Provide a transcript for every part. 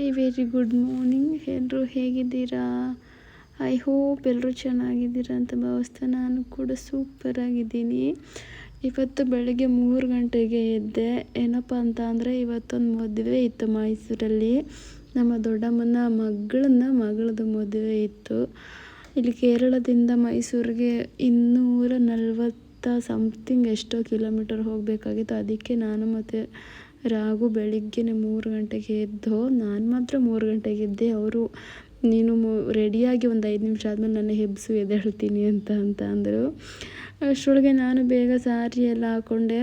Hi, very good morning. ಎಲ್ಲರೂ ಹೇಗಿದ್ದೀರಾ? I hope ಎಲ್ಲರೂ ಚೆನ್ನಾಗಿದ್ದೀರಾ ಅಂತ ಭಾವಿಸ್ತಾ ನಾನು ಕೂಡ ಸೂಪರಾಗಿದ್ದೀನಿ. ಇವತ್ತು ಬೆಳಗ್ಗೆ 3 ಗಂಟೆಗೆ ಎದ್ದೆ. ಏನಪ್ಪ ಅಂತ ಅಂದರೆ ಇವತ್ತೊಂದು ಮದುವೆ ಇತ್ತು ಮೈಸೂರಲ್ಲಿ. ನಮ್ಮ ದೊಡ್ಡಮ್ಮನ ಮಗಳದ್ದು ಮದುವೆ ಇತ್ತು. ಇಲ್ಲಿ ಕೇರಳದಿಂದ ಮೈಸೂರಿಗೆ 240 ಸಮಥಿಂಗ್ ಎಷ್ಟೋ ಕಿಲೋಮೀಟರ್ ಹೋಗಬೇಕಾಗಿತ್ತು. ಅದಕ್ಕೆ ನಾನು ಮತ್ತು ರಾಘು ಬೆಳಿಗ್ಗೆ 3 ಗಂಟೆಗೆ ಎದ್ದು, ನಾನು ಮಾತ್ರ 3 ಗಂಟೆಗೆ ಎದ್ದೆ. ಅವರು ನೀನು ರೆಡಿಯಾಗಿ ಒಂದು 5 ನಿಮಿಷ ಆದಮೇಲೆ ನನ್ನ ಹೆಬ್ಸು ಎದ್ದೇಳ್ತೀನಿ ಅಂತ ಅಂದರು. ಅಷ್ಟರೊಳಗೆ ನಾನು ಬೇಗ ಸಾರಿ ಎಲ್ಲ ಹಾಕ್ಕೊಂಡೆ.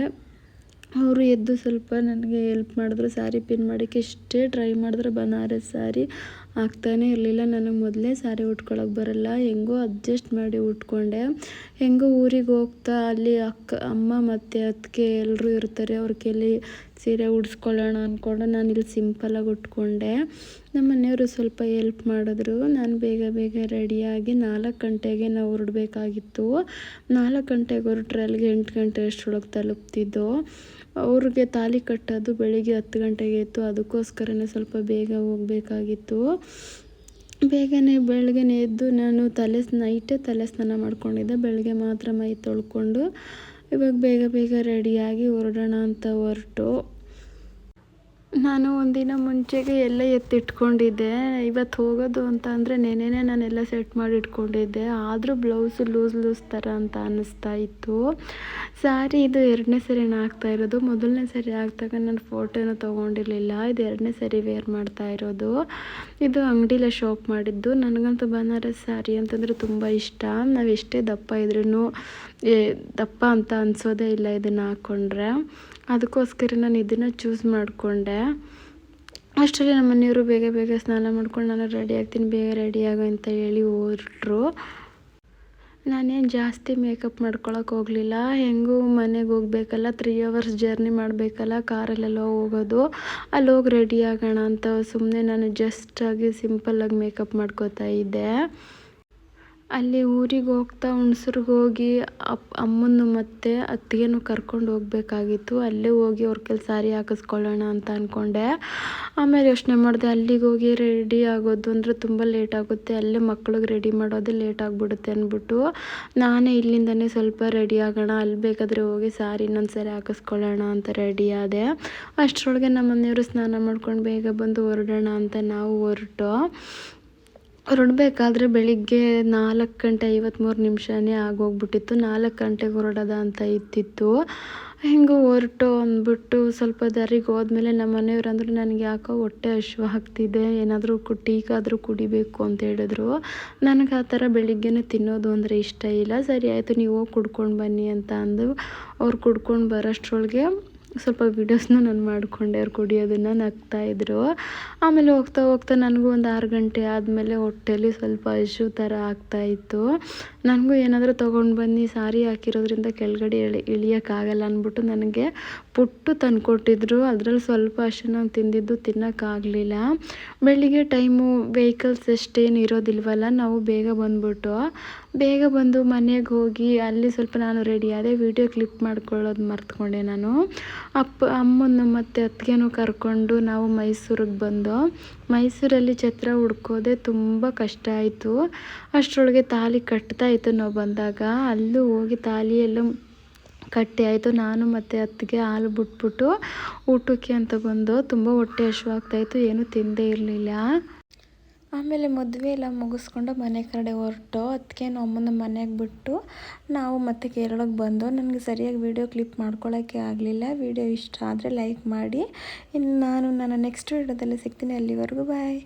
ಅವರು ಎದ್ದು ಸ್ವಲ್ಪ ನನಗೆ ಹೆಲ್ಪ್ ಮಾಡಿದ್ರು. ಸಾರಿ ಪಿನ್ ಮಾಡೋಕ್ಕೆ ಎಷ್ಟೇ ಟ್ರೈ ಮಾಡಿದ್ರೆ ಬನಾರಸ್ ಸಾರಿ ಆಗ್ತಾನೇ ಇರಲಿಲ್ಲ. ನನಗೆ ಮೊದಲೇ ಸಾರಿ ಉಟ್ಕೊಳ್ಳೋಕೆ ಬರಲ್ಲ. ಹೆಂಗೋ ಅಡ್ಜಸ್ಟ್ ಮಾಡಿ ಉಟ್ಕೊಂಡೆ. ಹೆಂಗೋ ಊರಿಗೆ ಹೋಗ್ತಾ ಅಲ್ಲಿ ಅಮ್ಮ ಮತ್ತು ಅತ್ತಿಗೆ ಎಲ್ಲರೂ ಇರ್ತಾರೆ, ಅವ್ರ ಕೈಲಿ ಸೀರೆ ಉಡಿಸ್ಕೊಳ್ಳೋಣ ಅಂದ್ಕೊಂಡು ನಾನು ಇಲ್ಲಿ ಸಿಂಪಲಾಗಿ ಉಟ್ಕೊಂಡೆ. ನಮ್ಮ ಮನೆಯವರು ಸ್ವಲ್ಪ ಹೆಲ್ಪ್ ಮಾಡಿದ್ರು. ನಾನು ಬೇಗ ರೆಡಿಯಾಗಿ 4 ಗಂಟೆಗೆ ನಾವು ಹೊರಡಬೇಕಾಗಿತ್ತು. 4 ಗಂಟೆಗೆ ಹೊರಟ್ರೆ ಅಲ್ಲಿಗೆ 8 ಗಂಟೆ ಅಷ್ಟರೊಳಗೆ ತಲುಪ್ತಿದ್ದೋ. ಅವ್ರಿಗೆ ತಾಲಿ ಕಟ್ಟೋದು ಬೆಳಿಗ್ಗೆ 10 ಗಂಟೆಗೆ ಇತ್ತು. ಅದಕ್ಕೋಸ್ಕರನೇ ಸ್ವಲ್ಪ ಬೇಗ ಹೋಗಬೇಕಾಗಿತ್ತು. ಬೆಳಗ್ಗೆ ಎದ್ದು ನಾನು ನೈಟೇ ತಲೆ ಸ್ನಾನ ಮಾಡ್ಕೊಂಡಿದ್ದೆ. ಬೆಳಗ್ಗೆ ಮಾತ್ರ ಮೈ ತೊಳ್ಕೊಂಡು ಇವಾಗ ಬೇಗ ರೆಡಿಯಾಗಿ ಹೊರಡೋಣ ಅಂತ ಹೊರಟು. ನಾನು ಒಂದಿನ ಮುಂಚೆಗೆ ಎಲ್ಲ ಎತ್ತಿಟ್ಕೊಂಡಿದ್ದೆ. ಇವತ್ತು ಹೋಗೋದು ಅಂತ ಅಂದರೆ ನೆನೆನೇ ನಾನೆಲ್ಲ ಸೆಟ್ ಮಾಡಿ ಇಟ್ಕೊಂಡಿದ್ದೆ. ಆದರೂ ಬ್ಲೌಸು ಲೂಸ್ ಥರ ಅಂತ ಅನ್ನಿಸ್ತಾ ಇತ್ತು. ಸಾರಿ ಇದು 2ನೇ ಸರಿ ಹಾಕ್ತಾ ಇರೋದು. 1ನೇ ಸರಿ ಹಾಕಿದಾಗ ನಾನು ಫೋಟೋನ ತೊಗೊಂಡಿರಲಿಲ್ಲ. ಇದು 2ನೇ ಸರಿ ವೇರ್ ಮಾಡ್ತಾ ಇರೋದು. ಇದು ಅಂಗಡಿಲೇ ಶಾಪ್ ಮಾಡಿದ್ದು. ನನಗಂತೂ ಬನಾರಸ್ ಸಾರಿ ಅಂತಂದರೆ ತುಂಬ ಇಷ್ಟ. ನಾವು ಎಷ್ಟೇ ದಪ್ಪ ಇದ್ರೂ ದಪ್ಪ ಅಂತ ಅನಿಸೋದೇ ಇಲ್ಲ ಇದನ್ನು ಹಾಕ್ಕೊಂಡ್ರೆ. ಅದಕ್ಕೋಸ್ಕರ ನಾನು ಇದನ್ನು ಚೂಸ್ ಮಾಡಿಕೊಂಡೆ. ಅಷ್ಟರಲ್ಲಿ ನಮ್ಮ ಮನೆಯವರು ಬೇಗ ಸ್ನಾನ ಮಾಡ್ಕೊಂಡು ನಾನು ರೆಡಿ ಆಗ್ತೀನಿ, ಬೇಗ ರೆಡಿ ಆಗೋ ಅಂತ ಹೇಳಿ ಹೊರಟ್ರು. ನಾನೇನು ಜಾಸ್ತಿ ಮೇಕಪ್ ಮಾಡ್ಕೊಳಕ್ಕೆ ಹೋಗಲಿಲ್ಲ. ಹೆಂಗೂ ಮನೆಗೆ ಹೋಗ್ಬೇಕಲ್ಲ, 3 ಅವರ್ಸ್ ಜರ್ನಿ ಮಾಡಬೇಕಲ್ಲ, ಕಾರಲ್ಲೆಲ್ಲ ಹೋಗೋದು. ಅಲ್ಲಿ ಹೋಗಿ ರೆಡಿ ಆಗೋಣ ಅಂತ ಸುಮ್ಮನೆ ನಾನು ಜಸ್ಟಾಗಿ ಸಿಂಪಲ್ಲಾಗಿ ಮೇಕಪ್ ಮಾಡ್ಕೋತಾ ಇದ್ದೆ. ಅಲ್ಲಿ ಊರಿಗೆ ಹೋಗ್ತಾ ಹುಣ್ಸೂರಿಗೆ ಹೋಗಿ ಅಮ್ಮನ್ನು ಮತ್ತು ಅತ್ತಿಗೆನೂ ಕರ್ಕೊಂಡು ಹೋಗಬೇಕಾಗಿತ್ತು. ಅಲ್ಲೇ ಹೋಗಿ ಅವ್ರ ಕೈಲಿ ಸಾರಿ ಹಾಕಿಸ್ಕೊಳ್ಳೋಣ ಅಂತ ಅಂದ್ಕೊಂಡೆ. ಆಮೇಲೆ ಯೋಚನೆ ಮಾಡಿದೆ, ಅಲ್ಲಿಗೆ ಹೋಗಿ ರೆಡಿ ಆಗೋದು ಅಂದರೆ ತುಂಬ ಲೇಟ್ ಆಗುತ್ತೆ, ಅಲ್ಲೇ ಮಕ್ಳಿಗೆ ರೆಡಿ ಮಾಡೋದೇ ಲೇಟ್ ಆಗಿಬಿಡುತ್ತೆ ಅಂದ್ಬಿಟ್ಟು ನಾನೇ ಇಲ್ಲಿಂದನೇ ಸ್ವಲ್ಪ ರೆಡಿ ಆಗೋಣ, ಅಲ್ಲಿ ಬೇಕಾದರೆ ಹೋಗಿ ಸಾರಿ ಇನ್ನೊಂದು ಸಾರಿ ಹಾಕಿಸ್ಕೊಳ್ಳೋಣ ಅಂತ ರೆಡಿ ಆದೆ. ಅಷ್ಟರೊಳಗೆ ನಮ್ಮ ಮನೆಯವರು ಸ್ನಾನ ಮಾಡ್ಕೊಂಡು ಬೇಗ ಬಂದು ಹೊರಡೋಣ ಅಂತ ನಾವು ಹೊರಡಬೇಕಾದ್ರೆ ಬೆಳಿಗ್ಗೆ 4:53 ಆಗೋಗ್ಬಿಟ್ಟಿತ್ತು. 4 ಗಂಟೆಗೆ ಹೊರಡೋದ ಅಂತ ಇತ್ತಿತ್ತು. ಹಿಂಗೆ ಹೊರಟು ಅಂದ್ಬಿಟ್ಟು ಸ್ವಲ್ಪ ದಾರಿಗೆ ಹೋದ್ಮೇಲೆ ನಮ್ಮ ಮನೆಯವ್ರು ಅಂದರು, ನನಗೆ ಯಾಕೋ ಹೊಟ್ಟೆ ಹಸಿವು ಆಗ್ತಿದೆ, ಏನಾದರೂ ಟೀಕಾದರೂ ಕುಡಿಬೇಕು ಅಂತ ಹೇಳಿದ್ರು. ನನಗೆ ಆ ಥರ ಬೆಳಿಗ್ಗೆನೇ ತಿನ್ನೋದು ಅಂದರೆ ಇಷ್ಟ ಇಲ್ಲ. ಸರಿ ಆಯಿತು, ನೀವು ಹೋಗಿ ಕುಡ್ಕೊಂಡು ಬನ್ನಿ ಅಂತ ಅಂದು ಅವ್ರು ಕುಡ್ಕೊಂಡು ಬರೋಷ್ಟ್ರೊಳಗೆ ಸ್ವಲ್ಪ ವೀಡಿಯೋಸ್ನ ನಾನು ಮಾಡಿಕೊಂಡೆ. ಅವ್ರು ಕುಡಿಯೋದನ್ನು ನಗ್ತಾಯಿದ್ರು. ಆಮೇಲೆ ಹೋಗ್ತಾ ನನಗೂ ಒಂದು 6 ಗಂಟೆ ಆದಮೇಲೆ ಹೊಟ್ಟೆಲಿ ಸ್ವಲ್ಪ ಹಸಿವು ಥರ ಆಗ್ತಾಯಿತ್ತು. ನನಗೂ ಏನಾದರೂ ತೊಗೊಂಡು ಬನ್ನಿ, ಸಾರಿ ಹಾಕಿರೋದ್ರಿಂದ ಕೆಳಗಡೆ ಇಳಿಯೋಕ್ಕಾಗಲ್ಲ ಅಂದ್ಬಿಟ್ಟು ನನಗೆ ಪುಟ್ಟು ತಂದುಕೊಟ್ಟಿದ್ರು. ಅದರಲ್ಲಿ ಸ್ವಲ್ಪ ಅಷ್ಟೇ ನಾನು ತಿಂದಿದ್ದು, ತಿನ್ನೋಕ್ಕಾಗಲಿಲ್ಲ. ಬೆಳಿಗ್ಗೆ ಟೈಮು ವೆಹಿಕಲ್ಸ್ ಅಷ್ಟೇನು ಇರೋದಿಲ್ವಲ್ಲ, ನಾವು ಬೇಗ ಬಂದು ಮನೆಗೆ ಹೋಗಿ ಅಲ್ಲಿ ಸ್ವಲ್ಪ ನಾನು ರೆಡಿ ಆದೆ. ವಿಡಿಯೋ ಕ್ಲಿಪ್ ಮಾಡ್ಕೊಳ್ಳೋದು ಮರ್ತ್ಕೊಂಡೆ ನಾನು. ಅಮ್ಮನ್ನು ಮತ್ತು ಅತ್ತಿಗೆನೂ ಕರ್ಕೊಂಡು ನಾವು ಮೈಸೂರಿಗೆ ಬಂದು ಮೈಸೂರಲ್ಲಿ ಛತ್ರ ಹುಡ್ಕೋದೆ ತುಂಬ ಕಷ್ಟ ಆಯಿತು. ಅಷ್ಟರೊಳಗೆ ತಾಲಿ ಕಟ್ತಾ ಇತ್ತು ನಾವು ಬಂದಾಗ. ಅಲ್ಲೂ ಹೋಗಿ ತಾಲಿ ಎಲ್ಲ ಕಟ್ಟಿ ಆಯಿತು. ನಾನು ಮತ್ತು ಅತ್ತಿಗೆ ಹಾಲು ಬಿಟ್ಬಿಟ್ಟು ಊಟಕ್ಕೆ ಅಂತ ಬಂದು ತುಂಬ ಹೊಟ್ಟೆ ಹಸಿವಾಗ್ತಾಯಿತ್ತು, ಏನೂ ತಿಂದೇ ಇರಲಿಲ್ಲ. ಆಮೇಲೆ ಮದುವೆ ಎಲ್ಲ ಮುಗಿಸ್ಕೊಂಡು ಮನೆ ಕಡೆ ಹೊರಟು ಅತ್ತಿಗೆನೂ ಅಮ್ಮನ ಮನೆಗೆ ಬಿಟ್ಟು ನಾವು ಮತ್ತೆ ಕೇರಳಕ್ಕೆ ಬಂದು. ನನಗೆ ಸರಿಯಾಗಿ ವಿಡಿಯೋ ಕ್ಲಿಪ್ ಮಾಡ್ಕೊಳ್ಳೋಕ್ಕೆ ಆಗಲಿಲ್ಲ. ವಿಡಿಯೋ ಇಷ್ಟ ಆದರೆ ಲೈಕ್ ಮಾಡಿ. ಇನ್ನು ನಾನು ನನ್ನ ನೆಕ್ಸ್ಟ್ ವಿಡಿಯೋದಲ್ಲಿ ಸಿಗ್ತೀನಿ. ಅಲ್ಲಿವರೆಗೂ ಬಾಯ್.